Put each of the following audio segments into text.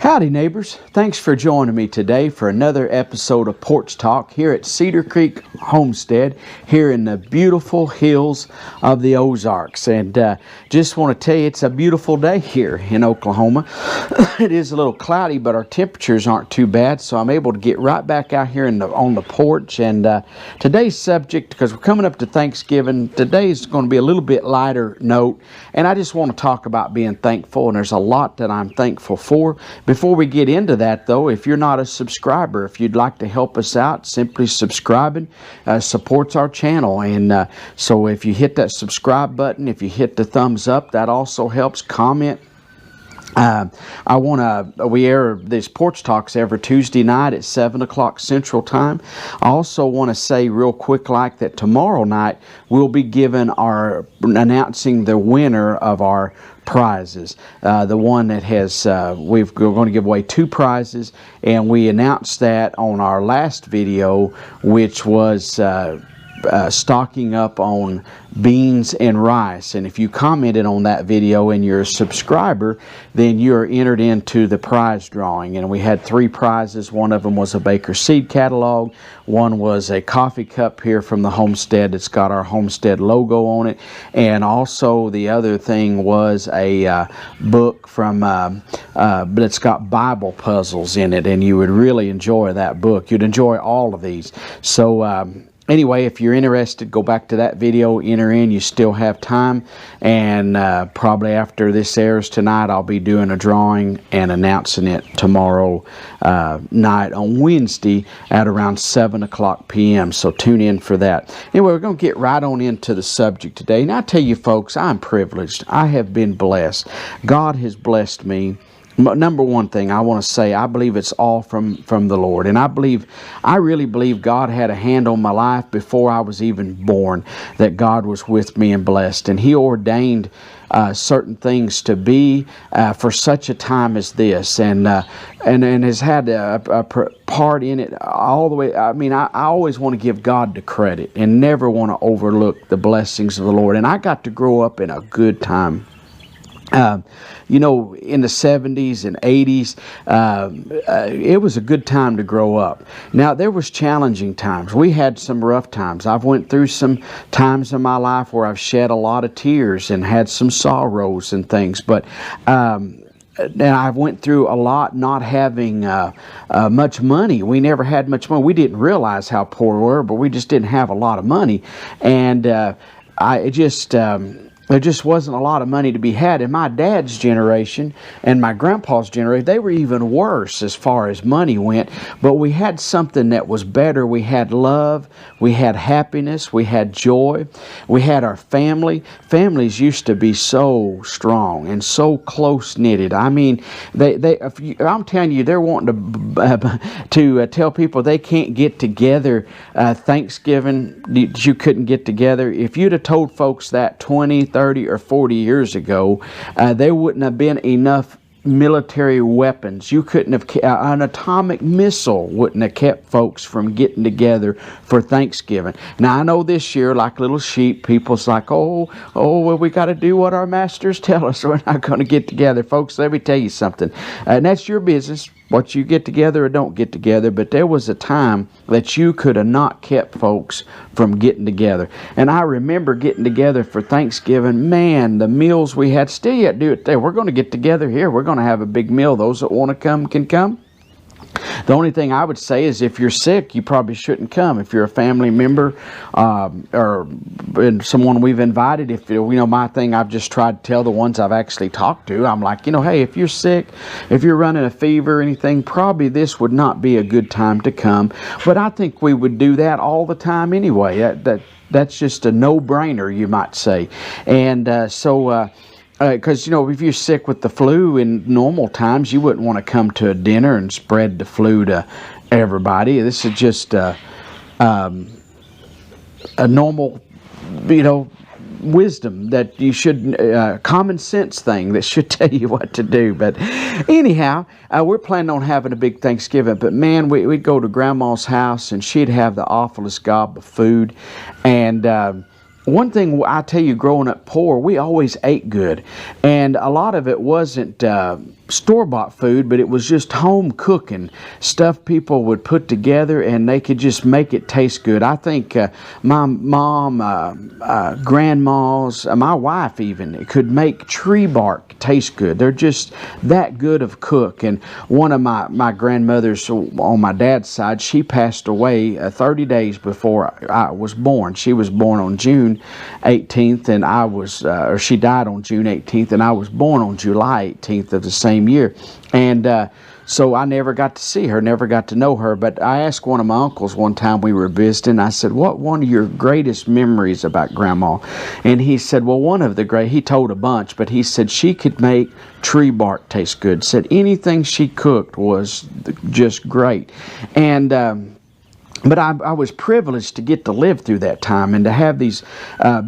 Howdy neighbors, thanks for joining me today for another episode of Porch Talk here at Cedar Creek Homestead here in the beautiful hills of the Ozarks. And just want to tell you it's a beautiful day here in Oklahoma. It is a little cloudy, but our temperatures aren't too bad, so I'm able to get right back out here on the porch. And today's subject, because we're coming up to Thanksgiving, today's going to be a little bit lighter note, and I just want to talk about being thankful, and there's a lot that I'm thankful for. Before we get into that, though, if you're not a subscriber, if you'd like to help us out, simply subscribing supports our channel. And so if you hit that subscribe button, if you hit the thumbs up, that also helps. Comment. We air these Porch Talks every Tuesday night at 7 o'clock Central Time. I also want to say real quick like that tomorrow night we'll be announcing the winner of our prizes. The one that has, we're going to give away 2 prizes, and we announced that on our last video, which was stocking up on beans and rice. And if you commented on that video and you're a subscriber, then you're entered into the prize drawing. And we had 3 prizes. One of them was a Baker Seed catalog. One was a coffee cup here from the Homestead that's got our Homestead logo on it. And also the other thing was a book from that's got Bible puzzles in it, and you would really enjoy that book. You'd enjoy all of these. So anyway, if you're interested, go back to that video, enter in. You still have time. And probably after this airs tonight, I'll be doing a drawing and announcing it tomorrow night on Wednesday at around 7 o'clock p.m. So tune in for that. Anyway, we're going to get right on into the subject today. And I tell you, folks, I'm privileged. I have been blessed. God has blessed me. Number one thing I want to say, I believe it's all from the Lord. And I really believe God had a hand on my life before I was even born, that God was with me and blessed. And He ordained certain things to be for such a time as this, and has had a part in it all the way. I mean, I always want to give God the credit and never want to overlook the blessings of the Lord. And I got to grow up in a good time. In the 70s and 80s, it was a good time to grow up. Now, there was challenging times. We had some rough times. I've went through some times in my life where I've shed a lot of tears and had some sorrows and things. But and I went through a lot not having much money. We never had much money. We didn't realize how poor we were, but we just didn't have a lot of money. And there just wasn't a lot of money to be had. And my dad's generation and my grandpa's generation, they were even worse as far as money went. But we had something that was better. We had love. We had happiness. We had joy. We had our family. Families used to be so strong and so close-knitted. I mean, I'm telling you, they're wanting to tell people they can't get together Thanksgiving, you couldn't get together. If you'd have told folks that 20, 30, or 40 years ago, there wouldn't have been enough military weapons. You couldn't have, an atomic missile wouldn't have kept folks from getting together for Thanksgiving. Now, I know this year, like little sheep, people's like, well, we got to do what our masters tell us. We're not going to get together. Folks, let me tell you something. And that's your business, what you get together or don't get together. But there was a time that you could have not kept folks from getting together. And I remember getting together for Thanksgiving. Man, the meals we had, still yet do it there. We're going to get together here. We're going to have a big meal. Those that want to come can come. The only thing I would say is if you're sick, you probably shouldn't come. If you're a family member or someone we've invited, my thing, I've just tried to tell the ones I've actually talked to, I'm like, hey, if you're sick, if you're running a fever or anything, probably this would not be a good time to come. But I think we would do that all the time anyway. That's just a no-brainer, you might say. And because, if you're sick with the flu in normal times, you wouldn't want to come to a dinner and spread the flu to everybody. This is just a normal, wisdom that you should, common sense thing that should tell you what to do. But anyhow, we're planning on having a big Thanksgiving. But man, we'd go to Grandma's house and she'd have the awfulest gob of food. And one thing I tell you, growing up poor, we always ate good. And a lot of it wasn't store-bought food, but it was just home cooking stuff people would put together, and they could just make it taste good. I think my mom, grandmas, my wife even could make tree bark taste good. They're just that good of cook. And one of my grandmothers on my dad's side, she passed away 30 days before I was born. She was born on June 18th, and she died on June 18th, and I was born on July 18th of the same year. And so I never got to see her, never got to know her. But I asked one of my uncles one time we were visiting, I said, what one of your greatest memories about Grandma? And he said, well, he told a bunch, but he said she could make tree bark taste good. Said anything she cooked was just great. And but I was privileged to get to live through that time and to have these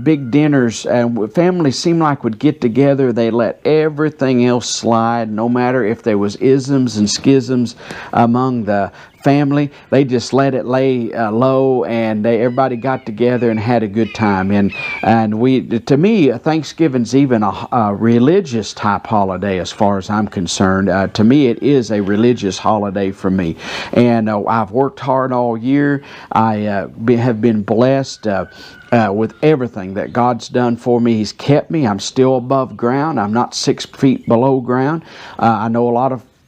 big dinners. And families seemed like would get together. They let everything else slide, no matter if there was isms and schisms among the family. They just let it lay low, and everybody got together and had a good time. And to me, Thanksgiving's even a religious type holiday as far as I'm concerned. To me, it is a religious holiday for me. And I've worked hard all year. I have been blessed with everything that God's done for me. He's kept me. I'm still above ground. I'm not 6 feet below ground. I know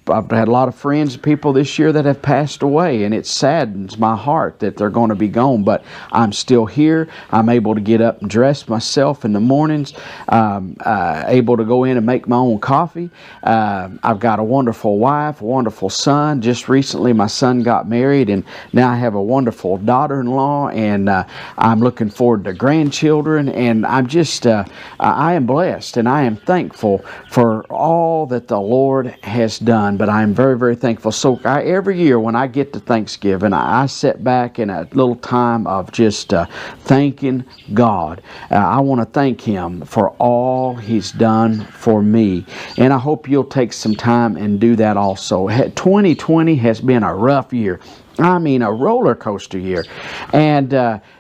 I've had a lot of friends and people this year that have passed away, and it saddens my heart that they're going to be gone, but I'm still here. I'm able to get up and dress myself in the mornings, able to go in and make my own coffee. I've got a wonderful wife, a wonderful son. Just recently my son got married, and now I have a wonderful daughter-in-law, and I'm looking forward to grandchildren, and I'm just, I am blessed, and I am thankful for all that the Lord has done. But I'm very, very thankful. So every year when I get to Thanksgiving, I sit back in a little time of just thanking God. I want to thank Him for all He's done for me. And I hope you'll take some time and do that also. 2020 has been a rough year. I mean, a roller coaster year, and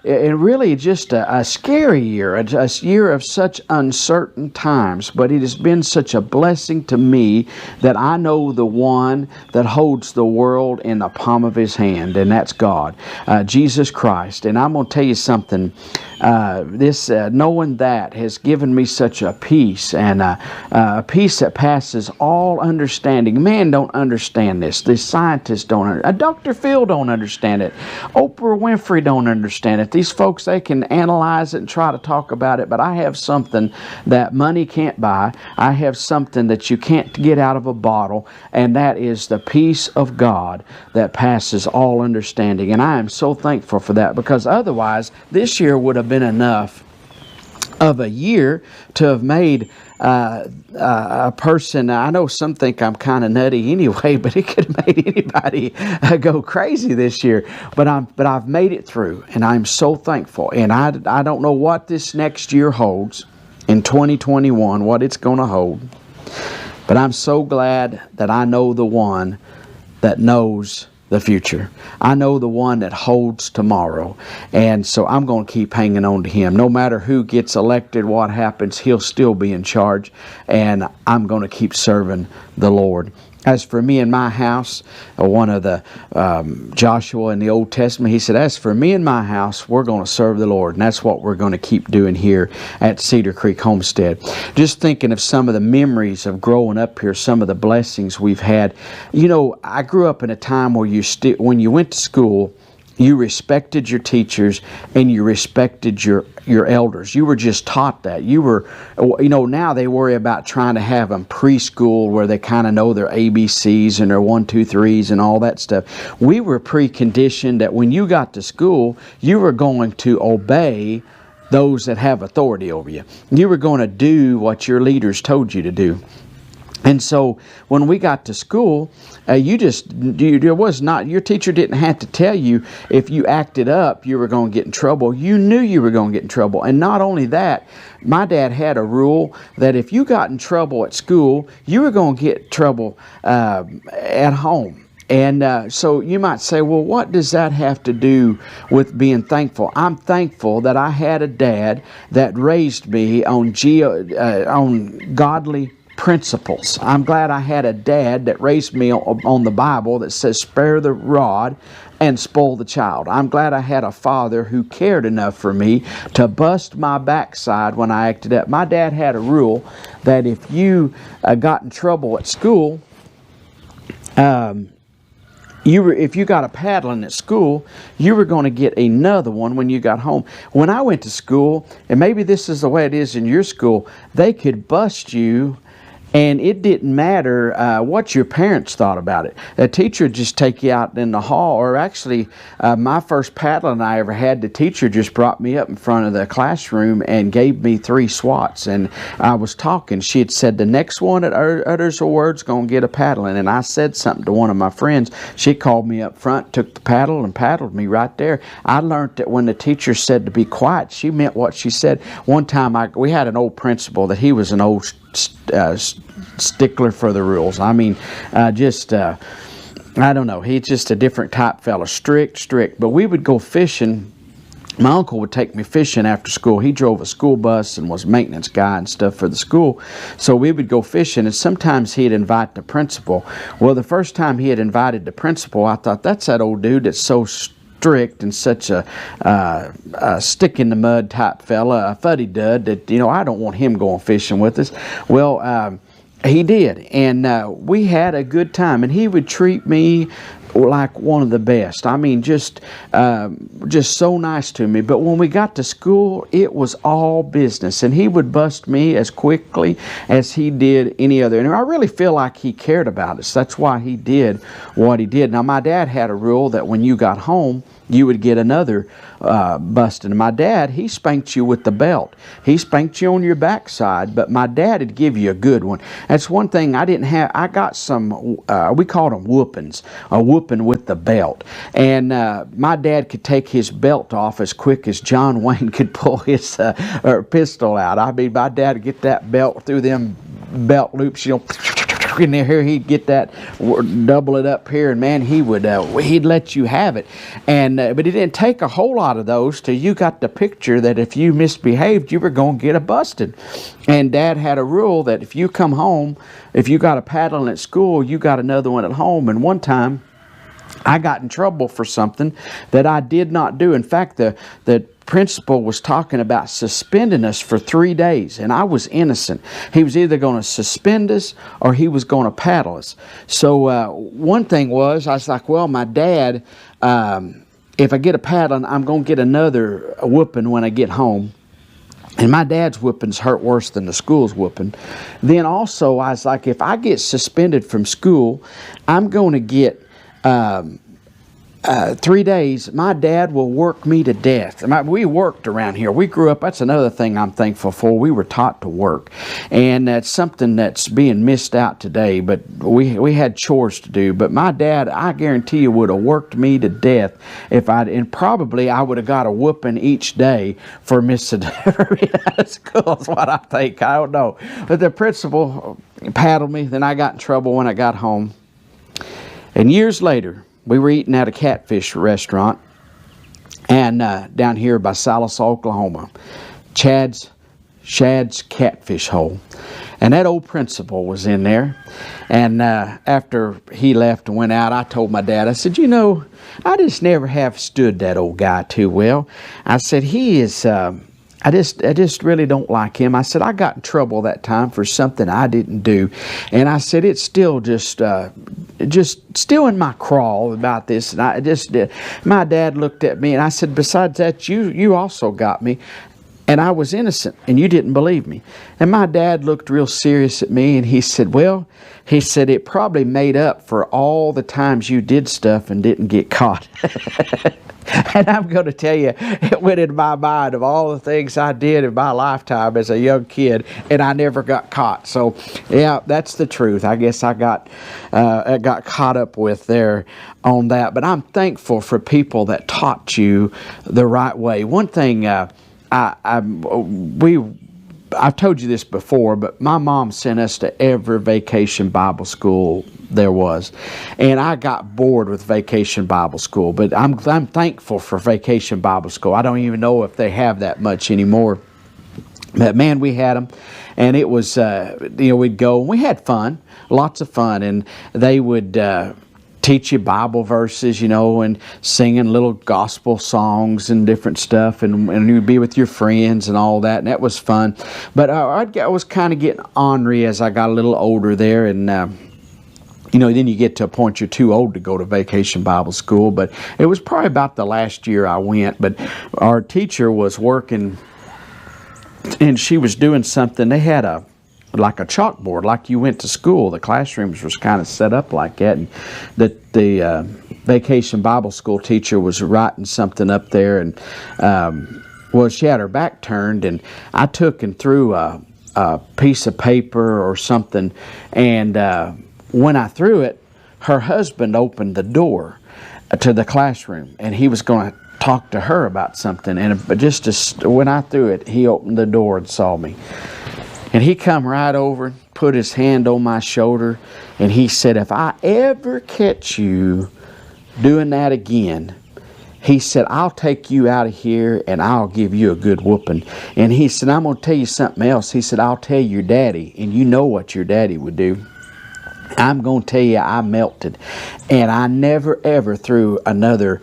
really just a scary year, a year of such uncertain times. But it has been such a blessing to me that I know the one that holds the world in the palm of His hand, and that's God, Jesus Christ. And I'm going to tell you something. Knowing that has given me such a peace, and a peace that passes all understanding. Man don't understand this. The scientists don't. Dr. Phil don't understand it. Oprah Winfrey don't understand it. These folks, they can analyze it and try to talk about it, but I have something that money can't buy. I have something that you can't get out of a bottle, and that is the peace of God that passes all understanding. And I am so thankful for that, because otherwise this year would have been enough of a year to have made a person. I know some think I'm kind of nutty anyway, but it could have made anybody go crazy this year. But I've made it through, and I'm so thankful. And I don't know what this next year holds in 2021, what it's going to hold. But I'm so glad that I know the one that knows the future. I know the one that holds tomorrow. And so I'm going to keep hanging on to Him. No matter who gets elected, what happens, He'll still be in charge. And I'm going to keep serving the Lord. As for me and my house, one of the Joshua in the Old Testament, he said, as for me and my house, we're going to serve the Lord. And that's what we're going to keep doing here at Cedar Creek Homestead. Just thinking of some of the memories of growing up here, some of the blessings we've had. You know, I grew up in a time where when you went to school, you respected your teachers and you respected your elders. You were just taught that. Now they worry about trying to have them preschool where they kind of know their ABCs and their 1, 2, 3s and all that stuff. We were preconditioned that when you got to school, you were going to obey those that have authority over you. You were going to do what your leaders told you to do. And so when we got to school, your teacher didn't have to tell you if you acted up, you were going to get in trouble. You knew you were going to get in trouble. And not only that, my dad had a rule that if you got in trouble at school, you were going to get in trouble at home. And so you might say, well, what does that have to do with being thankful? I'm thankful that I had a dad that raised me on godly principles. I'm glad I had a dad that raised me on the Bible that says, spare the rod and spoil the child. I'm glad I had a father who cared enough for me to bust my backside when I acted up. My dad had a rule that if you got in trouble at school, if you got a paddling at school, you were going to get another one when you got home. When I went to school, and maybe this is the way it is in your school, they could bust you, and it didn't matter what your parents thought about it. The teacher would just take you out in the hall, or actually, my first paddling I ever had, the teacher just brought me up in front of the classroom and gave me 3 swats. And I was talking. She had said, the next one that utters a word's going to get a paddling. And I said something to one of my friends. She called me up front, took the paddle, and paddled me right there. I learned that when the teacher said to be quiet, she meant what she said. One time, we had an old principal that he was an old stickler for the rules. I mean, I don't know. He's just a different type fella. Strict. But we would go fishing. My uncle would take me fishing after school. He drove a school bus and was a maintenance guy and stuff for the school. So we would go fishing, and sometimes he'd invite the principal. Well, the first time he had invited the principal, I thought, that's that old dude that's so strict and such a stick in the mud type fella, a fuddy-dud, that, I don't want him going fishing with us. Well, he did, and we had a good time, and he would treat me like one of the best. I mean, just so nice to me. But when we got to school, it was all business, and he would bust me as quickly as he did any other. And I really feel like he cared about us. That's why he did what he did. Now, my dad had a rule that when you got home, you would get another busting. And my dad, he spanked you with the belt. He spanked you on your backside, but my dad would give you a good one. That's one thing I didn't have. I got some, we called them whoopings, a whooping with the belt. And my dad could take his belt off as quick as John Wayne could pull his pistol out. I mean, my dad would get that belt through them belt loops, in there, he'd get that, double it up here, and man, he'd let you have it. And but it didn't take a whole lot of those till you got the picture that if you misbehaved, you were going to get a busted. And Dad had a rule that if you come home, if you got a paddling at school, you got another one at home. And one time, I got in trouble for something that I did not do. In fact, the principal was talking about suspending us for 3 days, and I was innocent. He was either going to suspend us or he was going to paddle us. So one thing was, I was like, well, my dad, if I get a paddling, I'm going to get another whooping when I get home. And my dad's whoopings hurt worse than the school's whooping. Then also, I was like, if I get suspended from school, I'm going to get 3 days, my dad will work me to death. We worked around here. We grew up, that's another thing I'm thankful for. We were taught to work. And that's something that's being missed out today, but we had chores to do. But my dad, I guarantee you, would have worked me to death and probably I would have got a whooping each day for missing out of school, is what I think. I don't know. But the principal paddled me, then I got in trouble when I got home. And years later, we were eating at a catfish restaurant and down here by Sallisaw, Oklahoma. Shad's Catfish Hole. And that old principal was in there. And after he left and went out, I told my dad, I said, I just never have stood that old guy too well. I said, he is... I just really don't like him. I said, I got in trouble that time for something I didn't do. And I said, it's still just still in my crawl about this. And my dad looked at me and I said, besides that, you also got me. And I was innocent, and you didn't believe me. And my dad looked real serious at me, and he said, it probably made up for all the times you did stuff and didn't get caught. And I'm going to tell you, it went in my mind of all the things I did in my lifetime as a young kid, and I never got caught. So, yeah, that's the truth. I guess I got caught up with there on that. But I'm thankful for people that taught you the right way. One thing... I've told you this before, but my mom sent us to every vacation Bible school there was. And I got bored with vacation Bible school, but I'm thankful for vacation Bible school. I don't even know if they have that much anymore. But man, we had them, and it was, we'd go, and we had fun, lots of fun, and they would teach you Bible verses, and singing little gospel songs and different stuff, and you'd be with your friends and all that, and that was fun. But I was kind of getting ornery as I got a little older there, and then you get to a point you're too old to go to vacation Bible school. But it was probably about the last year I went, but our teacher was working, and she was doing something. They had like a chalkboard, like you went to school. The classrooms was kind of set up like that, and the vacation Bible school teacher was writing something up there, and she had her back turned, and I took and threw a piece of paper or something, and when I threw it, her husband opened the door to the classroom, and he was going to talk to her about something, when I threw it, he opened the door and saw me. And he come right over, put his hand on my shoulder, and he said, "If I ever catch you doing that again," he said, "I'll take you out of here and I'll give you a good whooping." And he said, "I'm going to tell you something else." He said, "I'll tell your daddy, and you know what your daddy would do. I'm going to tell you, I melted, and I never ever threw another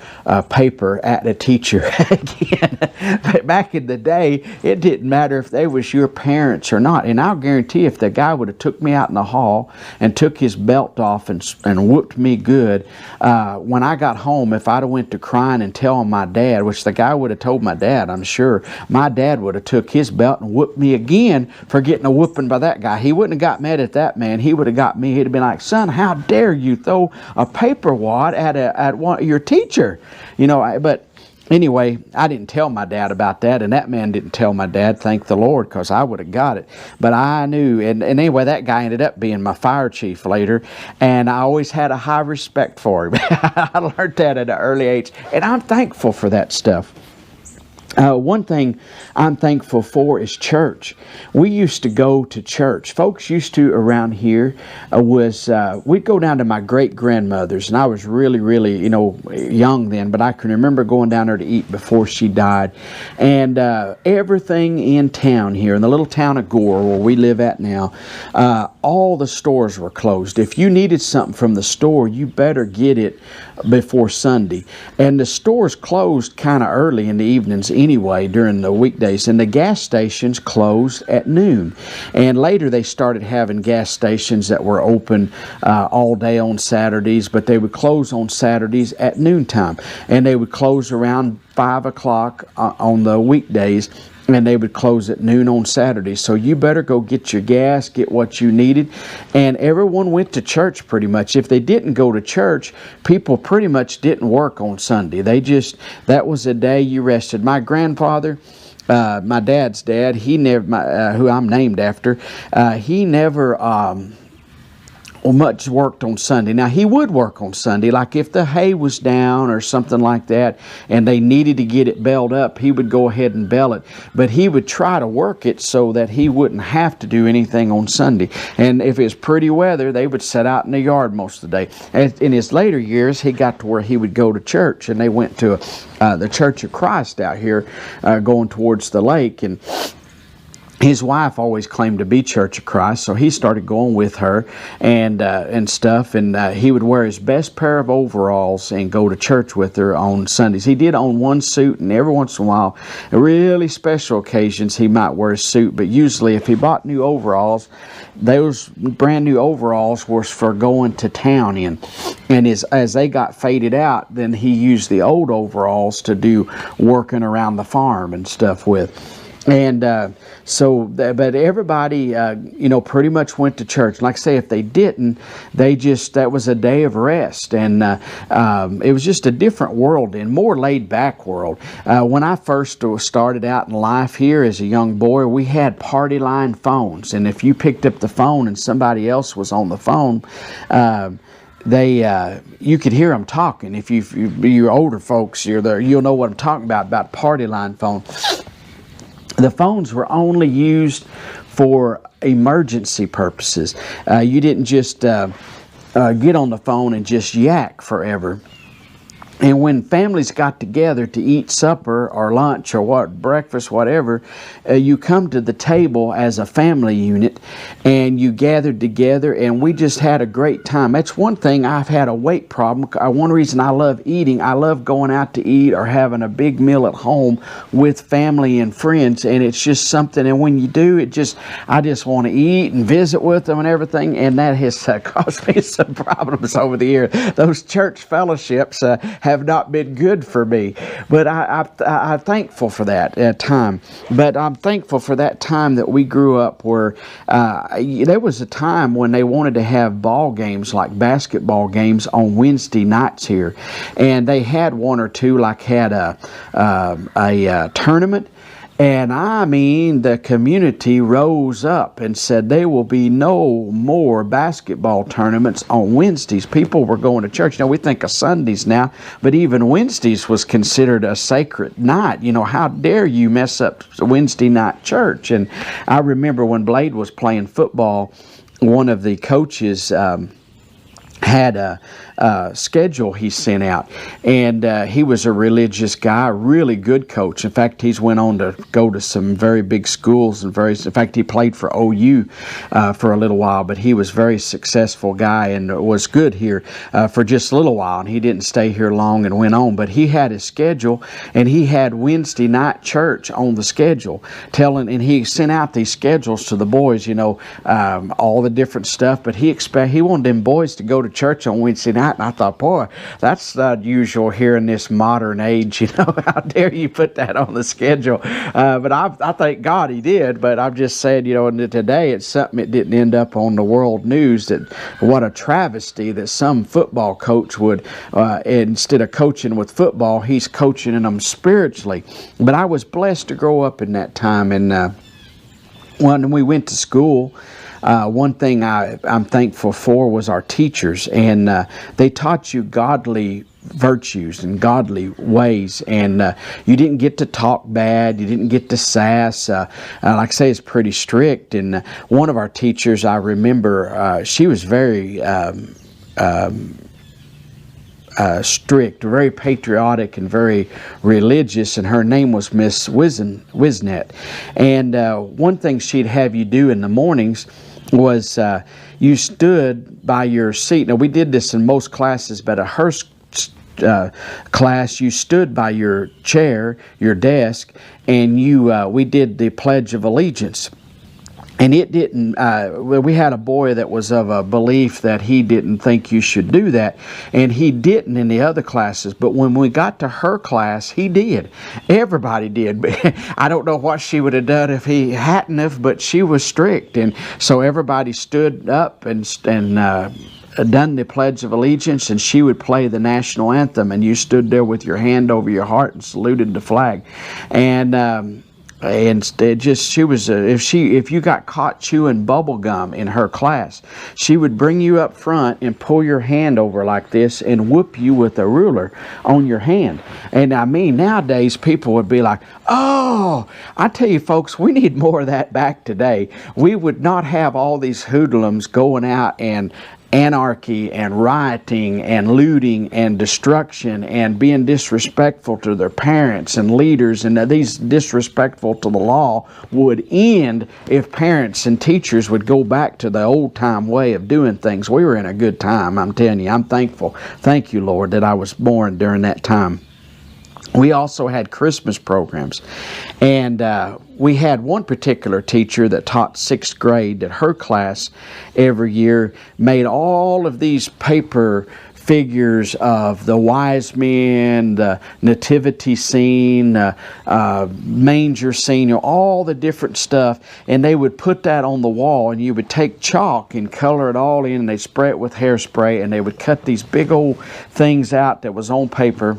paper at a teacher again." But back in the day, it didn't matter if they was your parents or not. And I'll guarantee if the guy would have took me out in the hall and took his belt off and whooped me good, when I got home, if I'd have went to crying and telling my dad, which the guy would have told my dad, I'm sure, my dad would have took hhis belt and whooped me again for getting a whooping by that guy. He wouldn't have got mad at that man. He would have got me. He'd have been like, "Son, how dare you throw a paper wad at your teacher?" But anyway, I didn't tell my dad about that, and that man didn't tell my dad, thank the Lord, because I would have got it. But I knew, and anyway, that guy ended up being my fire chief later, and I always had a high respect for him. I learned that at an early age, and I'm thankful for that stuff. One thing I'm thankful for is church. We used to go to church. Folks used to around here we'd go down to my great-grandmother's, and I was really, really, young then, but I can remember going down there to eat before she died. And everything in town here, in the little town of Gore, where we live at now, all the stores were closed. If you needed something from the store, you better get it before Sunday. And the stores closed kind of early in the evenings anyway during the weekdays, and the gas stations closed at noon. And later they started having gas stations that were open all day on Saturdays, but they would close on Saturdays at noontime, and they would close around 5 o'clock on the weekdays, and they would close at noon on Saturday. So you better go get your gas, get what you needed. And everyone went to church pretty much. If they didn't go to church, people pretty much didn't work on Sunday. That was a day you rested. My grandfather, my dad's dad, he never, who I'm named after, he never much worked on Sunday. Now, he would work on Sunday, like if the hay was down or something like that, and they needed to get it baled up, he would go ahead and bale it. But he would try to work it so that he wouldn't have to do anything on Sunday. And if it's pretty weather, they would sit out in the yard most of the day. And in his later years, he got to where he would go to church, and they went to the Church of Christ out here going towards the lake. And his wife always claimed to be Church of Christ, so he started going with her and stuff. And he would wear his best pair of overalls and go to church with her on Sundays. He did own one suit, and every once in a while, really special occasions, he might wear a suit. But usually, if he bought new overalls, those brand new overalls was for going to town in. And as they got faded out, then he used the old overalls to do working around the farm and stuff with. And but everybody, pretty much went to church. Like I say, if they didn't, that was a day of rest. And it was just a different world, and more laid-back world. When I first started out in life here as a young boy, we had party line phones. And if you picked up the phone and somebody else was on the phone, you could hear them talking. If you're older folks, you'll know what I'm talking about party line phone. The phones were only used for emergency purposes. You didn't just get on the phone and just yak forever. And when families got together to eat supper or lunch or breakfast, whatever, you come to the table as a family unit and you gathered together, and we just had a great time. That's one thing. I've had a weight problem. One reason I love eating, I love going out to eat or having a big meal at home with family and friends, and it's just something. And when you do, I just want to eat and visit with them and everything, and that has caused me some problems over the years. Those church fellowships have not been good for me, but I'm thankful for that time. But I'm thankful for that time that we grew up where there was a time when they wanted to have ball games, like basketball games, on Wednesday nights here, and they had one or two, like had a tournament. And I mean, the community rose up and said there will be no more basketball tournaments on Wednesdays. People were going to church. Now, we think of Sundays now, but even Wednesdays was considered a sacred night. You know, how dare you mess up Wednesday night church? And I remember when Blade was playing football, one of the coaches had a schedule he sent out, and he was a religious guy, really good coach. In fact, he's went on to go to some very big schools, and in fact, he played for OU for a little while, but he was a very successful guy and was good here for just a little while, and he didn't stay here long and went on. But he had his schedule, and he had Wednesday night church on the schedule, and he sent out these schedules to the boys, you know, all the different stuff, but he wanted them boys to go to church on Wednesday night. And I thought, boy, that's unusual here in this modern age. You know, how dare you put that on the schedule? But I thank God he did. But I'm just saying, you know, today it's something that didn't end up on the world news. That what a travesty that some football coach would, instead of coaching with football, he's coaching them spiritually. But I was blessed to grow up in that time. And when we went to school, one thing I'm thankful for was our teachers, and they taught you godly virtues and godly ways, and you didn't get to talk bad, you didn't get to sass. Like I say, it's pretty strict. And one of our teachers, I remember, she was very strict, very patriotic, and very religious, and her name was Miss Wisnet. And one thing she'd have you do in the mornings was you stood by your seat. Now, we did this in most classes, but at her class, you stood by your chair, your desk, and we did the Pledge of Allegiance. And it didn't, we had a boy that was of a belief that he didn't think you should do that. And he didn't in the other classes. But when we got to her class, he did. Everybody did. I don't know what she would have done if he hadn't have, but she was strict. And so everybody stood up and done the Pledge of Allegiance, and she would play the national anthem, and you stood there with your hand over your heart and saluted the flag. And it just, she was if you got caught chewing bubble gum in her class, she would bring you up front and pull your hand over like this and whoop you with a ruler on your hand. And I mean, nowadays people would be like, oh, I tell you folks, we need more of that back today. We would not have all these hoodlums going out and anarchy and rioting and looting and destruction and being disrespectful to their parents and leaders, and these disrespectful to the law would end if parents and teachers would go back to the old time way of doing things. We were in a good time, I'm telling you. I'm thankful. Thank you, Lord, that I was born during that time. We also had Christmas programs, and we had one particular teacher that taught 6th grade that her class every year made all of these paper figures of the wise men, the nativity scene, manger scene, you know, all the different stuff, and they would put that on the wall, and you would take chalk and color it all in, and they'd spray it with hairspray, and they would cut these big old things out that was on paper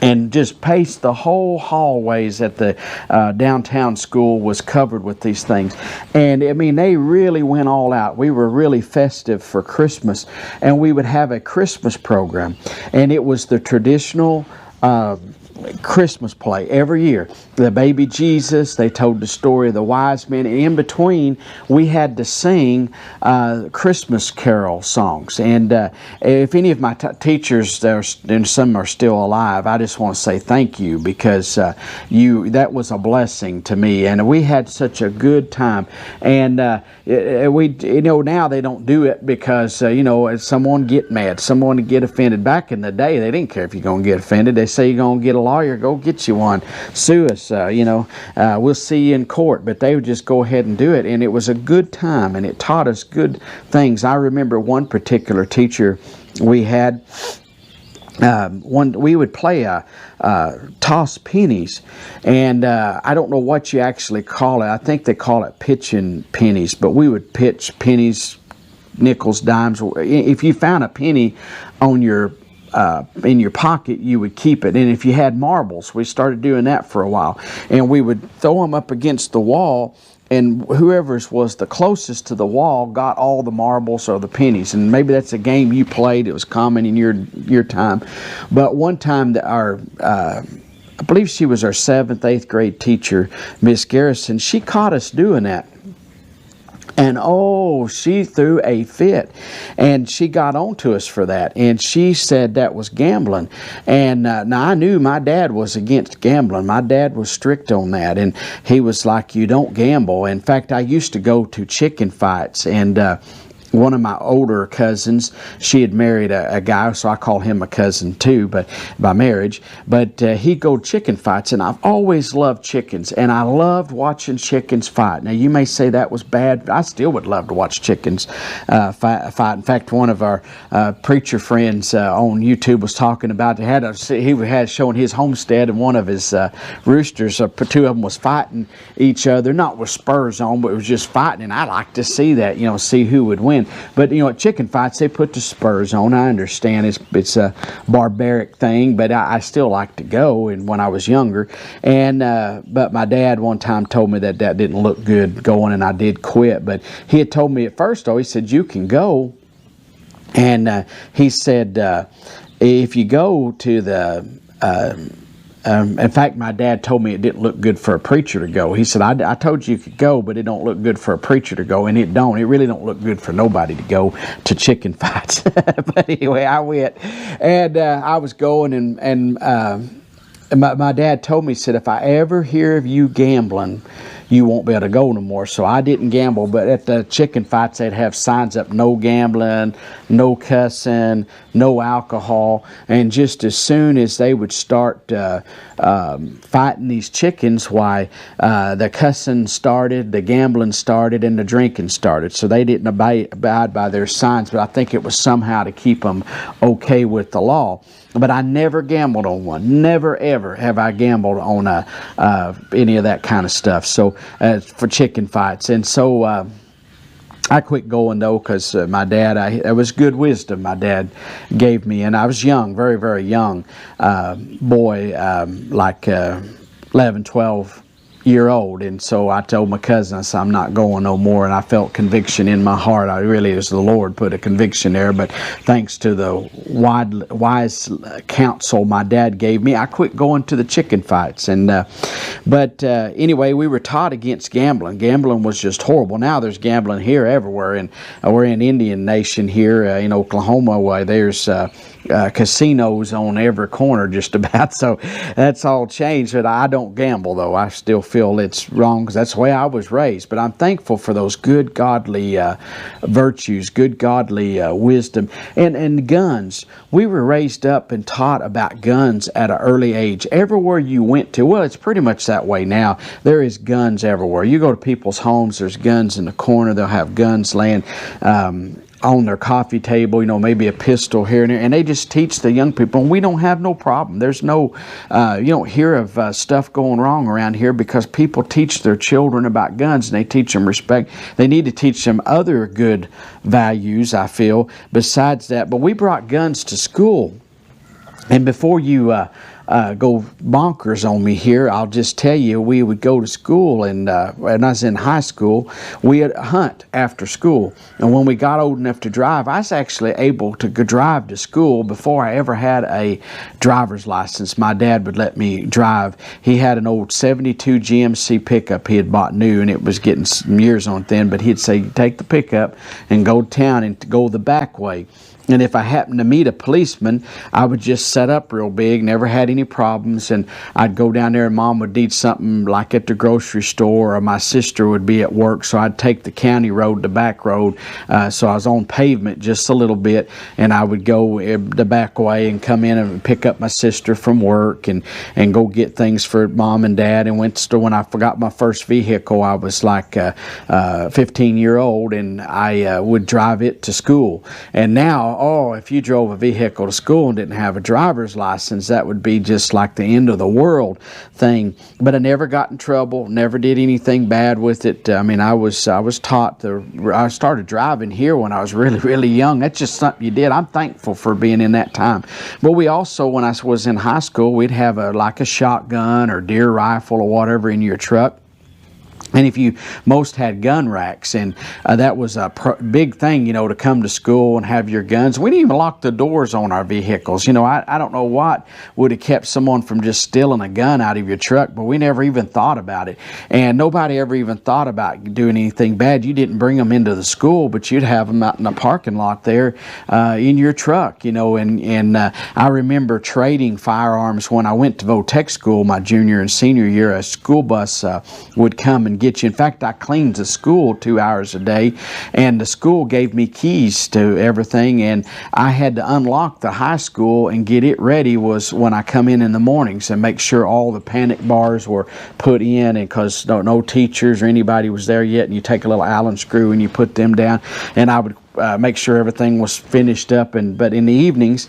and just paste the whole hallways at the downtown school was covered with these things. And I mean, they really went all out. We were really festive for Christmas, and we would have a Christmas program, and it was the traditional Christmas play every year. The baby Jesus, they told the story of the wise men. And in between, we had to sing Christmas carol songs. And if any of my teachers, and some are still alive, I just want to say thank you, because that was a blessing to me. And we had such a good time. And now they don't do it because, someone get mad, someone get offended. Back in the day, they didn't care if you're going to get offended. They say you're going to get a lawyer, go get you one. Sue us, we'll see you in court. But they would just go ahead and do it. And it was a good time, and it taught us good things. I remember one particular teacher we had. We would play toss pennies, and I don't know what you actually call it. I think they call it pitching pennies, but we would pitch pennies, nickels, dimes. If you found a penny on your in your pocket, you would keep it. And if you had marbles, we started doing that for a while, and we would throw them up against the wall, and whoever was the closest to the wall got all the marbles or the pennies. And maybe that's a game you played. It was common in your time. But one time, I believe she was our 7th, 8th grade teacher, Miss Garrison, she caught us doing that. And she threw a fit, and she got on to us for that. And she said that was gambling. And now I knew my dad was against gambling. My dad was strict on that, and he was like, "You don't gamble." In fact, I used to go to chicken fights, and one of my older cousins, she had married a guy, so I call him a cousin too, but by marriage. But he'd go to chicken fights, and I've always loved chickens, and I loved watching chickens fight. Now, you may say that was bad, but I still would love to watch chickens fight. In fact, one of our preacher friends on YouTube was talking about, he had showing his homestead, and one of his roosters, 2 of them was fighting each other, not with spurs on, but it was just fighting, and I like to see that, see who would win. But at chicken fights, they put the spurs on. I understand it's a barbaric thing, but I still like to go. And when I was younger, and but my dad one time told me that didn't look good going, and I did quit. But he had told me at first, though, he said, "You can go," and he said, if you go to the in fact, my dad told me it didn't look good for a preacher to go. He said, I told you could go, but it don't look good for a preacher to go, and it don't. It really don't look good for nobody to go to chicken fights. But anyway, I went, and I was going, and my dad told me, he said, "If I ever hear of you gambling, you won't be able to go no more." So I didn't gamble, but at the chicken fights, they'd have signs up, "No gambling, no cussing, no alcohol." And just as soon as they would start fighting these chickens, the cussing started, the gambling started, and the drinking started. So they didn't abide by their signs, but I think it was somehow to keep them okay with the law. But I never gambled on one. Never, ever have I gambled on any of that kind of stuff. So for chicken fights. And so I quit going, though, because my dad, it was good wisdom my dad gave me. And I was young, very, very young boy, like 11, 12-year-old. And so I told my cousin, I said, "I'm not going no more." And I felt conviction in my heart. It was the Lord put a conviction there. But thanks to the wise counsel my dad gave me, I quit going to the chicken fights. And but anyway, we were taught against gambling. Gambling was just horrible. Now there's gambling here everywhere. And we're in Indian Nation here in Oklahoma. There's casinos on every corner just about. So that's all changed. But I don't gamble, though. I still feel it's wrong because that's the way I was raised. But I'm thankful for those good godly virtues, good godly wisdom. And guns. We were raised up and taught about guns at an early age. Everywhere you went to, well, it's pretty much that way now. There is guns everywhere. You go to people's homes, there's guns in the corner. They'll have guns laying on their coffee table, maybe a pistol here and there, and they just teach the young people, and we don't have no problem. There's no, you don't hear of stuff going wrong around here because people teach their children about guns, and they teach them respect. They need to teach them other good values, I feel, besides that. But we brought guns to school. And before you go bonkers on me here, I'll just tell you, we would go to school, and when I was in high school, we'd hunt after school. And when we got old enough to drive, I was actually able to drive to school before I ever had a driver's license. My dad would let me drive. He had an old 72 GMC pickup he had bought new, and it was getting some years on it then, but he'd say, take the pickup and go to town and go the back way. And if I happened to meet a policeman, I would just set up real big, never had any problems, and I'd go down there and Mom would need something like at the grocery store, or my sister would be at work, so I'd take the county road, the back road, so I was on pavement just a little bit, and I would go the back way and come in and pick up my sister from work and go get things for Mom and Dad, and went to store. When I forgot my first vehicle, I was like 15-year-old, and I would drive it to school. And now, if you drove a vehicle to school and didn't have a driver's license, that would be just like the end of the world thing. But I never got in trouble, never did anything bad with it. I mean, I was taught I started driving here when I was really, really young. That's just something you did. I'm thankful for being in that time. But we also, when I was in high school, we'd have like a shotgun or deer rifle or whatever in your truck. And if you most had gun racks, and that was a big thing, to come to school and have your guns. We didn't even lock the doors on our vehicles. I don't know what would have kept someone from just stealing a gun out of your truck, but we never even thought about it. And nobody ever even thought about doing anything bad. You didn't bring them into the school, but you'd have them out in the parking lot there in your truck, And I remember trading firearms when I went to Votech school my junior and senior year. A school bus would come and get you. In fact, I cleaned the school 2 hours a day, and the school gave me keys to everything, and I had to unlock the high school and get it ready was when I come in the mornings and make sure all the panic bars were put in, and because no teachers or anybody was there yet, and you take a little Allen screw and you put them down, and I would make sure everything was finished up. But in the evenings,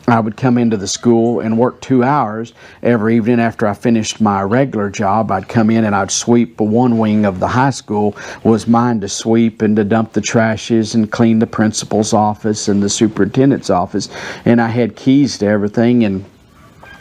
I would come into the school and work 2 hours every evening. After I finished my regular job, I'd come in and I'd sweep. One wing of the high school was mine to sweep and to dump the trashes and clean the principal's office and the superintendent's office. And I had keys to everything. And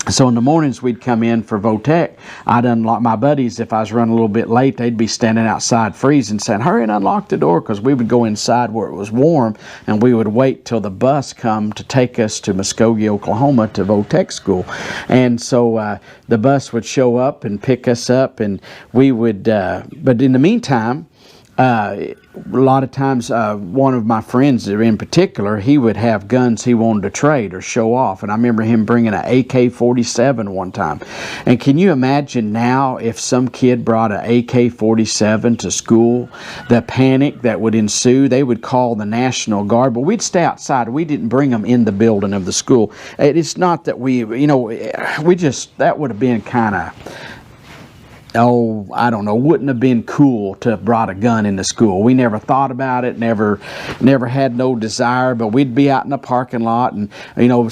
so in the mornings we'd come in for Votech. I'd unlock my buddies. If I was running a little bit late, they'd be standing outside freezing, saying, hurry and unlock the door, because we would go inside where it was warm, and we would wait till the bus come to take us to Muskogee, Oklahoma to Votech school. And so the bus would show up and pick us up, and we would, but in the meantime, a lot of times, one of my friends in particular, he would have guns he wanted to trade or show off. And I remember him bringing an AK-47 one time. And can you imagine now if some kid brought an AK-47 to school, the panic that would ensue? They would call the National Guard, but we'd stay outside. We didn't bring them in the building of the school. It's not that that would have been kind of, I don't know, wouldn't have been cool to have brought a gun into school. We never thought about it, never had no desire, but we'd be out in the parking lot, and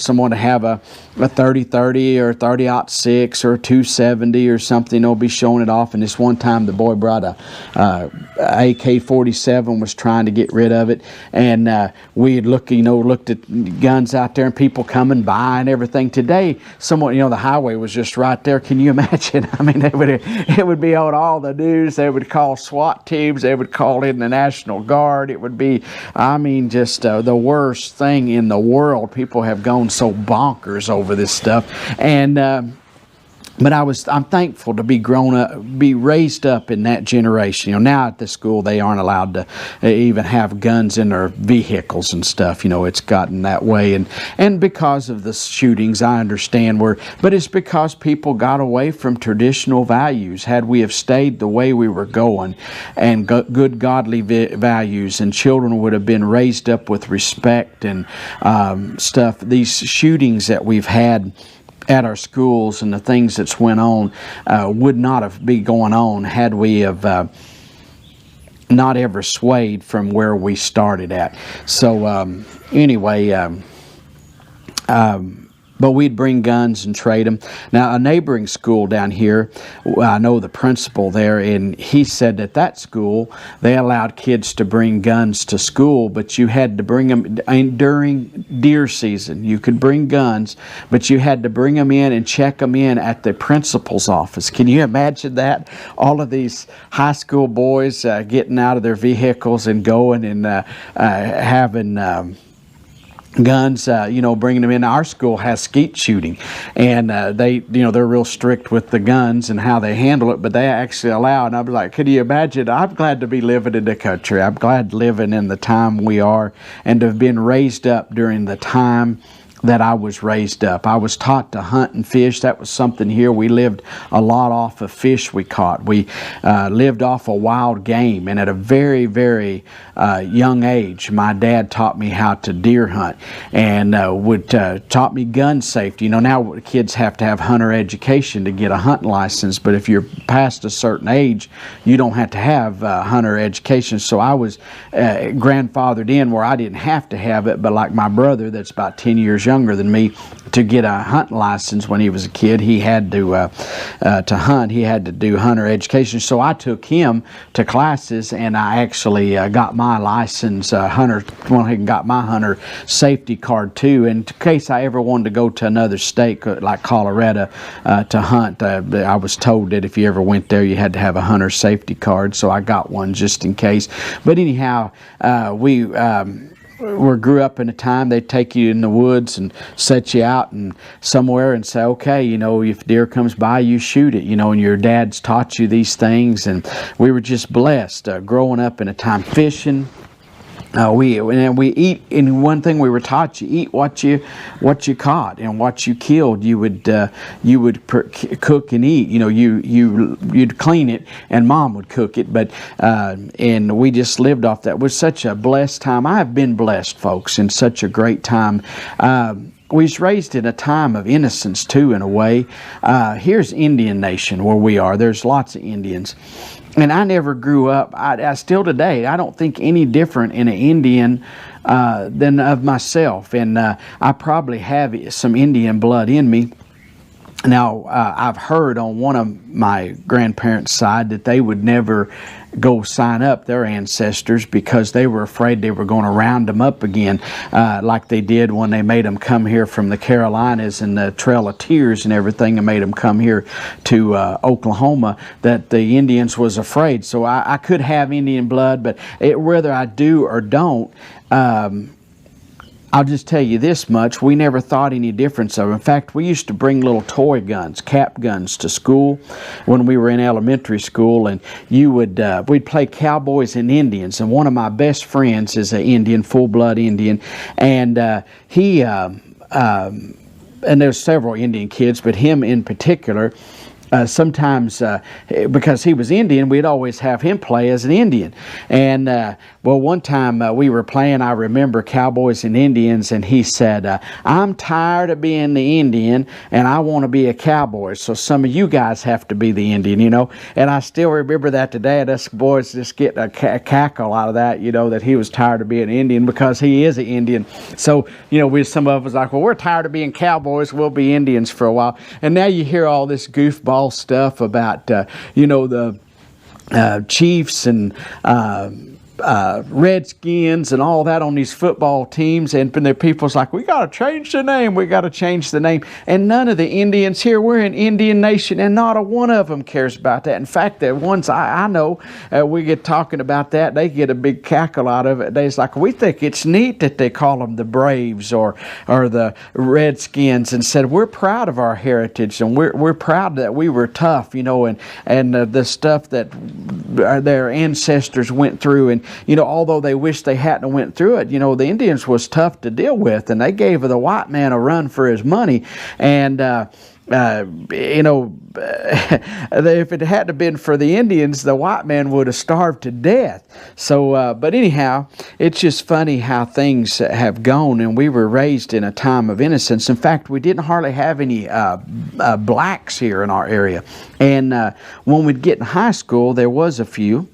someone to have a 30-30 or 30-06 or a 270 or something, be showing it off. And this one time the boy brought a AK-47, was trying to get rid of it, and we had looked at guns out there and people coming by and everything. Today, someone, the highway was just right there. Can you imagine? I mean, it would be on all the news. They would call SWAT teams. They would call in the National Guard. It would be, just the worst thing in the world. People have gone so bonkers over this stuff. And but I'm thankful to be raised up in that generation. Now at the school they aren't allowed to even have guns in their vehicles and stuff. It's gotten that way, and because of the shootings, I understand but it's because people got away from traditional values. Had we have stayed the way we were going, and good godly values, and children would have been raised up with respect and stuff. These shootings that we've had at our schools and the things that's went on would not have been going on had we have not ever swayed from where we started at. So anyway, But we'd bring guns and trade them. Now, a neighboring school down here, I know the principal there, and he said at that school, they allowed kids to bring guns to school, but you had to bring them during deer season. You could bring guns, but you had to bring them in and check them in at the principal's office. Can you imagine that? All of these high school boys getting out of their vehicles and going and having... guns, bringing them in. Our school has skeet shooting, and they're real strict with the guns and how they handle it, but they actually allow, and I'm like, could you imagine? I'm glad to be living in the country. I'm glad living in the time we are, and to have been raised up during the time that I was raised up. I was taught to hunt and fish. That was something here. We lived a lot off of fish we caught. We lived off of wild game, and at a very, very young age, my dad taught me how to deer hunt, and taught me gun safety. Now kids have to have hunter education to get a hunting license, but if you're past a certain age, you don't have to have hunter education. So I was grandfathered in where I didn't have to have it, but like my brother that's about 10 years younger than me, to get a hunting license when he was a kid, he had to hunt. He had to do hunter education. So I took him to classes, and I actually got my license, got my hunter safety card too. In case I ever wanted to go to another state like Colorado to hunt, I was told that if you ever went there, you had to have a hunter safety card. So I got one just in case. But anyhow, we grew up in a time they'd take you in the woods and set you out and somewhere and say, okay, if deer comes by, you shoot it, and your dad's taught you these things, and we were just blessed growing up in a time fishing. We eat, and one thing we were taught: you eat what you caught and what you killed. You would cook and eat. You'd clean it, and Mom would cook it. But and we just lived off that. It was such a blessed time. I have been blessed, folks, in such a great time. We was raised in a time of innocence too, in a way. Here's Indian Nation where we are. There's lots of Indians. And I never grew up, I still today, I don't think any different in an Indian than of myself. And I probably have some Indian blood in me. Now, I've heard on one of my grandparents' side that they would never go sign up their ancestors because they were afraid they were going to round them up again, like they did when they made them come here from the Carolinas and the Trail of Tears and everything, and made them come here to Oklahoma, that the Indians was afraid. So I could have Indian blood, but whether I do or don't, I'll just tell you this much: we never thought any difference of it. In fact, we used to bring little toy guns, cap guns, to school when we were in elementary school, and we'd play cowboys and Indians. And one of my best friends is an Indian, full-blood Indian, and he and there's several Indian kids, but him in particular. Sometimes, because he was Indian, we'd always have him play as an Indian. And, one time we were playing, I remember, Cowboys and Indians, and he said, I'm tired of being the Indian, and I want to be a cowboy, so some of you guys have to be the Indian, And I still remember that today, and us boys just get a cackle out of that, that he was tired of being an Indian, because he is an Indian. So, some of us like, well, we're tired of being cowboys, we'll be Indians for a while. And now you hear all this goofball stuff about the Chiefs and Redskins and all that on these football teams, and the people's like, we got to change the name, and none of the Indians here, we're an Indian nation, and not a one of them cares about that. In fact, the ones I know, we get talking about that, they get a big cackle out of it. They's like, we think it's neat that they call them the Braves or the Redskins, and said, we're proud of our heritage, and we're proud that we were tough, and the stuff that their ancestors went through, and although they wish they hadn't went through it, the Indians was tough to deal with, and they gave the white man a run for his money. And if it hadn't been for the Indians, the white man would have starved to death. So, but anyhow, it's just funny how things have gone, and we were raised in a time of innocence. In fact, we didn't hardly have any blacks here in our area. And when we'd get in high school, there was a few.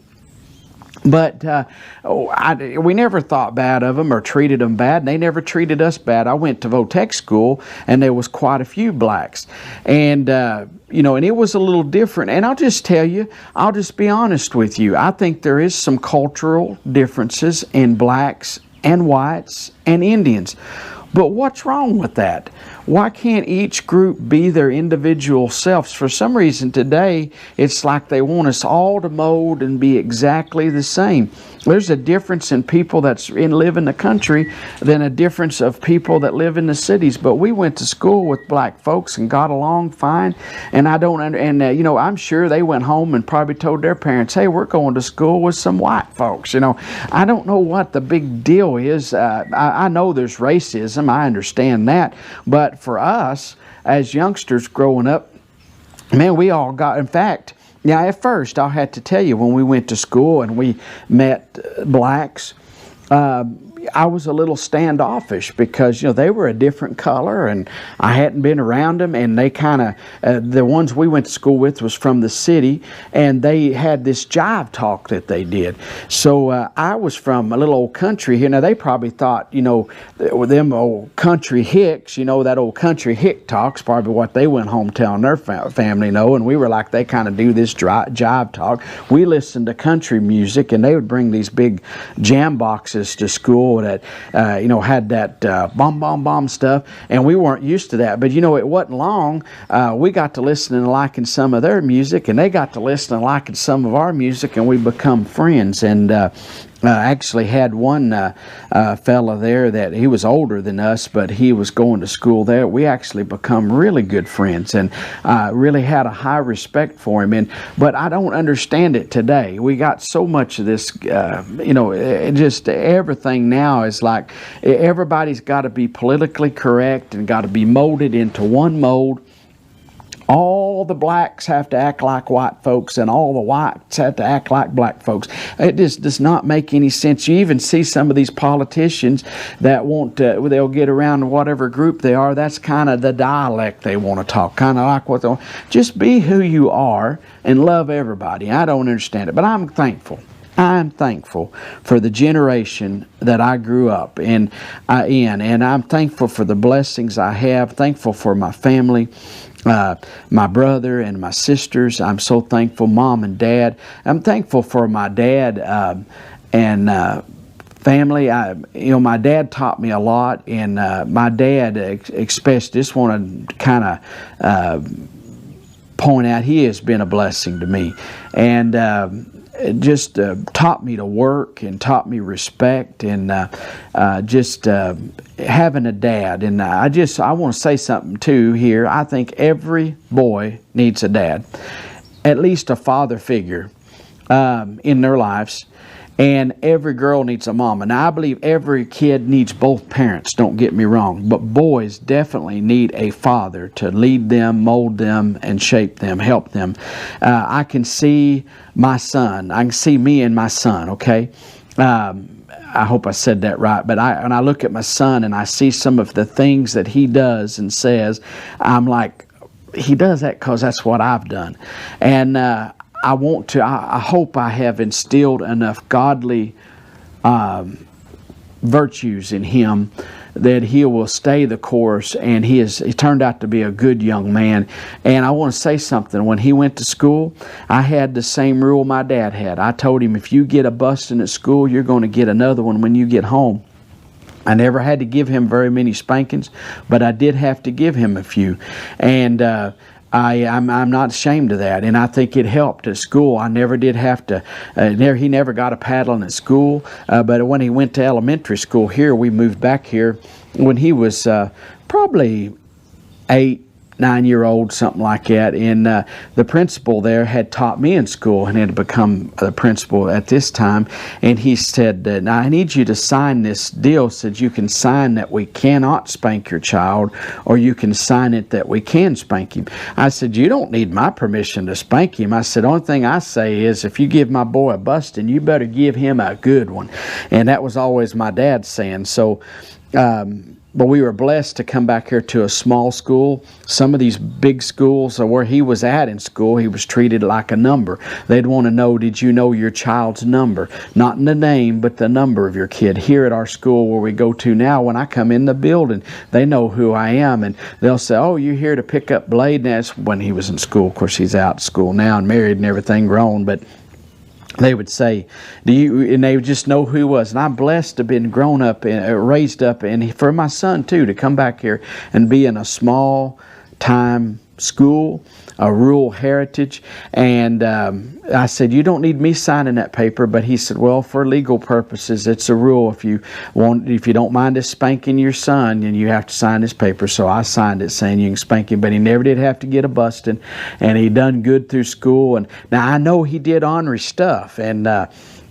But we never thought bad of them or treated them bad, and they never treated us bad. I went to Votech school, and there was quite a few blacks. And, and it was a little different. And I'll just tell you, I'll just be honest with you. I think there is some cultural differences in blacks and whites and Indians. But what's wrong with that? Why can't each group be their individual selves? For some reason today, it's like they want us all to mold and be exactly the same. There's a difference in people that live in the country than a difference of people that live in the cities. But we went to school with black folks and got along fine. And I'm sure they went home and probably told their parents, "Hey, we're going to school with some white folks." I don't know what the big deal is. I know there's racism. I understand that. But for us, as youngsters growing up, man, we all got, in fact, at first, I'll have to tell you, when we went to school and we met blacks, I was a little standoffish because, they were a different color and I hadn't been around them, and they kind of, the ones we went to school with was from the city, and they had this jive talk that they did. So I was from a little old country here. Now, they probably thought, them old country hicks, that old country hick talk's probably what they went home telling their family, and we were like, they kind of do this jive talk. We listened to country music, and they would bring these big jam boxes to school that had that bomb bomb bomb stuff, and we weren't used to that. But it wasn't long. We got to listening and liking some of their music, and they got to listening and liking some of our music, and we become friends. And I actually had one fella there that he was older than us, but he was going to school there. We actually become really good friends, and really had a high respect for him. But I don't understand it today. We got so much of this, just everything now is like everybody's got to be politically correct and got to be molded into one mold. All the blacks have to act like white folks, and all the whites have to act like black folks. It just does not make any sense. You even see some of these politicians that they'll get around whatever group they are. That's kind of the dialect they want to talk, kind of like what they want. Just be who you are and love everybody. I don't understand it, but I'm thankful. I'm thankful for the generation that I grew up in, and I'm thankful for the blessings I have, thankful for my family, my brother and my sisters. I'm so thankful, Mom and Dad. I'm thankful for my dad and family. My dad taught me a lot, and my dad especially, just want to kind of point out, he has been a blessing to me. And it just taught me to work and taught me respect, and just having a dad. And I want to say something too here. I think every boy needs a dad, at least a father figure in their lives. And every girl needs a mom. And I believe every kid needs both parents, don't get me wrong. But boys definitely need a father to lead them, mold them, and shape them, help them. I can see my son. I can see me and my son, okay? I hope I said that right. But when I look at my son and I see some of the things that he does and says, I'm like, he does that because that's what I've done. And I hope I have instilled enough godly virtues in him that he will stay the course, and he turned out to be a good young man. And I want to say something. When he went to school, I had the same rule my dad had. I told him, if you get a busting at school, you're going to get another one when you get home. I never had to give him very many spankings, but I did have to give him a few. And I'm not ashamed of that, and I think it helped at school. I never did have to. He never got a paddling at school, but when he went to elementary school here, we moved back here when he was probably 8, 9-year-old, something like that. And the principal there had taught me in school and had become the principal at this time. And he said, now I need you to sign this deal. Said you can sign that we cannot spank your child, or you can sign it that we can spank him. I said, you don't need my permission to spank him. I said, only thing I say is, if you give my boy a busting, you better give him a good one. And that was always my dad's saying. So but we were blessed to come back here to a small school. Some of these big schools, where he was at in school, he was treated like a number. They'd want to know, did you know your child's number? Not in the name, but the number of your kid. Here at our school where we go to now, when I come in the building, they know who I am, and they'll say, oh, you're here to pick up Blade. And that's when he was in school. Of course, he's out of school now and married and everything, grown, but they would say, "Do you?" And they would just know who he was. And I'm blessed to have been grown up and raised up, and for my son too, to come back here and be in a small time school, a rural heritage. And I said, you don't need me signing that paper. But he said, well, for legal purposes, it's a rule. If you don't mind us spanking your son, then you have to sign this paper. So I signed it saying you can spank him. But he never did have to get a busting, and he done good through school. And now I know he did ornery stuff, and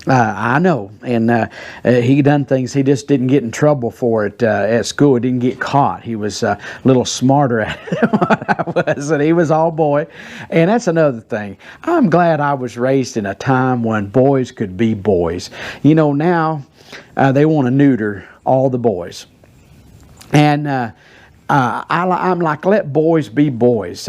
I know, and he done things. He just didn't get in trouble for it at school. He didn't get caught. He was a little smarter at it than what I was, and he was all boy. And that's another thing. I'm glad I was raised in a time when boys could be boys. You know, now they want to neuter all the boys. And I'm like, let boys be boys.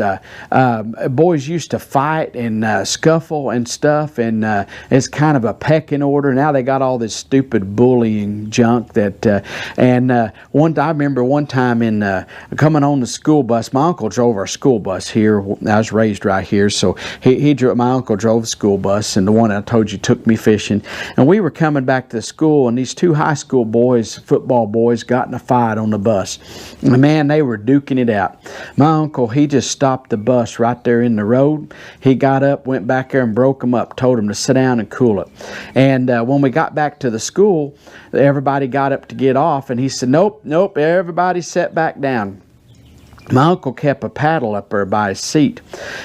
Boys used to fight and scuffle and stuff, and it's kind of a pecking order. Now they got all this stupid bullying junk that. I remember one time in coming on the school bus. My uncle drove our school bus here. I was raised right here, so my uncle drove the school bus, and the one I told you took me fishing. And we were coming back to school, and these two high school boys, football boys, got in a fight on the bus. And man, they were duking it out. My uncle, he just stopped the bus right there in the road. He got up, went back there and broke them up, told them to sit down and cool it. And when we got back to the school, everybody got up to get off, and he said, nope, everybody sat back down. My uncle kept a paddle up there by his seat.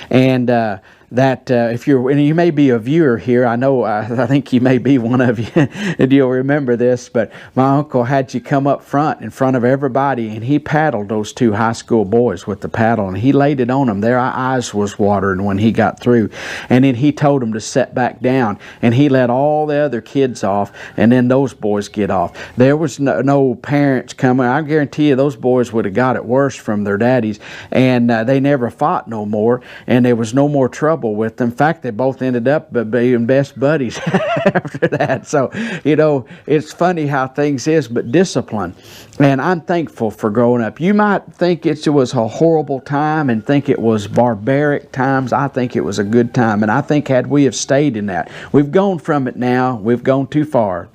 And if you may be a viewer here, I know, I think you may be one of you, and you'll remember this, but my uncle had you come up front in front of everybody, and he paddled those two high school boys with the paddle, and he laid it on them. Their eyes was watering when he got through, and then he told them to sit back down, and he let all the other kids off, and then those boys get off. There was no parents coming. I guarantee you those boys would have got it worse from their daddies, and they never fought no more, and there was no more trouble with them. In fact, they both ended up being best buddies after that. So, you know, it's funny how things is, but discipline. And I'm thankful for growing up. You might think it was a horrible time and think it was barbaric times. I think it was a good time. And I think had we have stayed in that, we've gone from it now. We've gone too far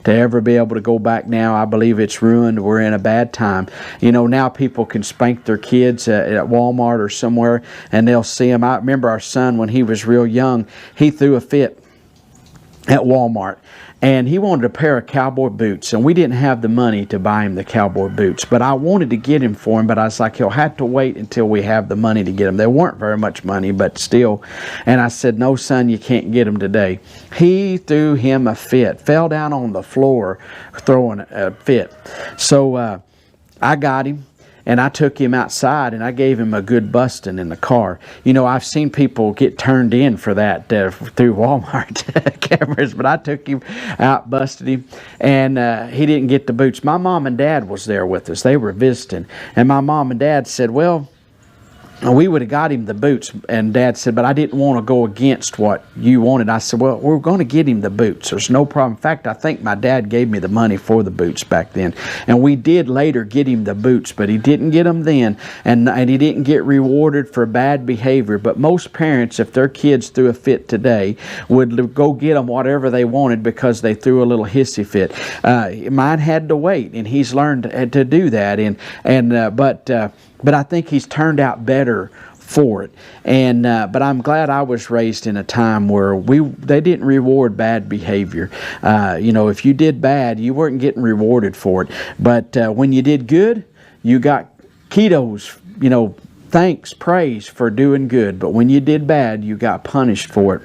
to ever be able to go back now. I believe it's ruined. We're in a bad time. You know, now people can spank their kids at Walmart or somewhere, and they'll see them. I remember our son, when he was real young, he threw a fit at Walmart. And he wanted a pair of cowboy boots, and we didn't have the money to buy him the cowboy boots. But I wanted to get him for him, but I was like, he'll have to wait until we have the money to get him. There weren't very much money, but still. And I said, no, son, you can't get him today. He threw him a fit, fell down on the floor throwing a fit. So I got him. And I took him outside, and I gave him a good busting in the car. You know, I've seen people get turned in for that through Walmart cameras, but I took him out, busted him, and he didn't get the boots. My mom and dad was there with us. They were visiting, and my mom and dad said, well, we would have got him the boots. And Dad said, but I didn't want to go against what you wanted. I said, well, we're going to get him the boots. There's no problem. In fact, I think my dad gave me the money for the boots back then. And we did later get him the boots, but he didn't get them then. And he didn't get rewarded for bad behavior. But most parents, if their kids threw a fit today, would go get them whatever they wanted because they threw a little hissy fit. Mine had to wait, and he's learned to do that. But I think he's turned out better for it. And but I'm glad I was raised in a time where they didn't reward bad behavior. You know, if you did bad, you weren't getting rewarded for it. But when you did good, you got kudos, you know, thanks, praise for doing good. But when you did bad, you got punished for it.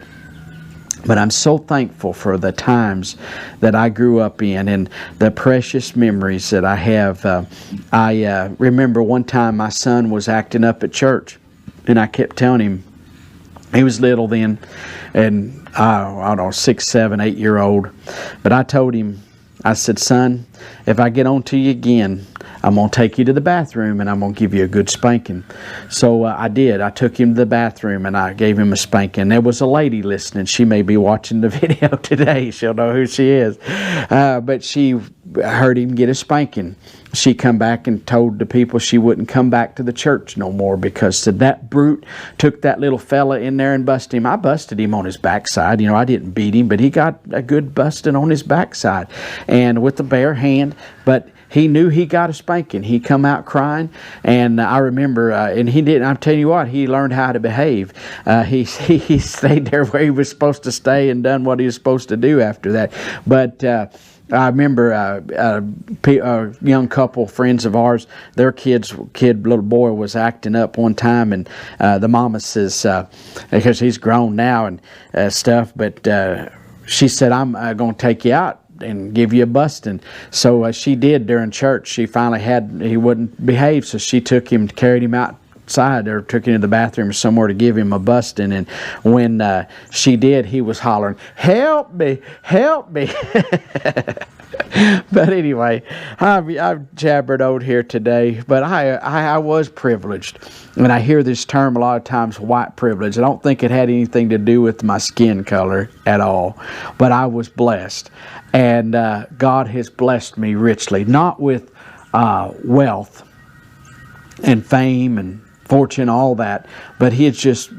But I'm so thankful for the times that I grew up in and the precious memories that I have. I remember one time my son was acting up at church, and I kept telling him, he was little then, and I don't know, 6, 7, 8-year-old. But I told him, I said, son, if I get on to you again, I'm going to take you to the bathroom and I'm going to give you a good spanking. So I did. I took him to the bathroom and I gave him a spanking. There was a lady listening. She may be watching the video today. She'll know who she is. But she heard him get a spanking. She come back and told the people she wouldn't come back to the church no more because said that brute took that little fella in there and busted him. I busted him on his backside. You know, I didn't beat him, but he got a good busting on his backside and with the bare hand. But he knew he got a spanking. He come out crying, and I remember, and he didn't. I'm telling you what, he learned how to behave. He stayed there where he was supposed to stay and done what he was supposed to do after that. But I remember a young couple, friends of ours, their little boy was acting up one time, and the mama says, because he's grown now and stuff, but she said, I'm going to take you out and give you a busting. So she did during church. She finally he wouldn't behave, so she took him, carried him outside, or took him to the bathroom or somewhere to give him a busting. And when she did, he was hollering, "Help me, help me." But anyway, I've jabbered out here today, but I was privileged. And I hear this term a lot of times, white privilege. I don't think it had anything to do with my skin color at all, but I was blessed. And God has blessed me richly, not with wealth and fame and fortune, all that, but He has just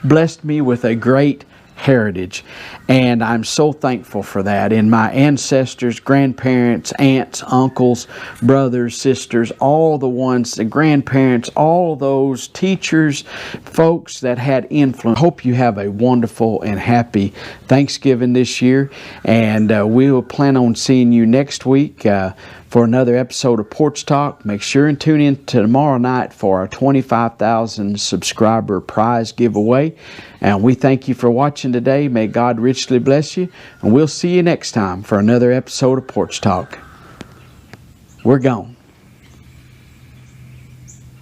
blessed me with a great heritage, and I'm so thankful for that. And my ancestors, grandparents, aunts, uncles, brothers, sisters, all the ones, the grandparents, all those teachers, folks that had influence. I hope you have a wonderful and happy Thanksgiving this year, and we will plan on seeing you next week for another episode of Porch Talk. Make sure and tune in tomorrow night for our 25,000 subscriber prize giveaway. And we thank you for watching today. May God richly bless you. And we'll see you next time for another episode of Porch Talk. We're gone.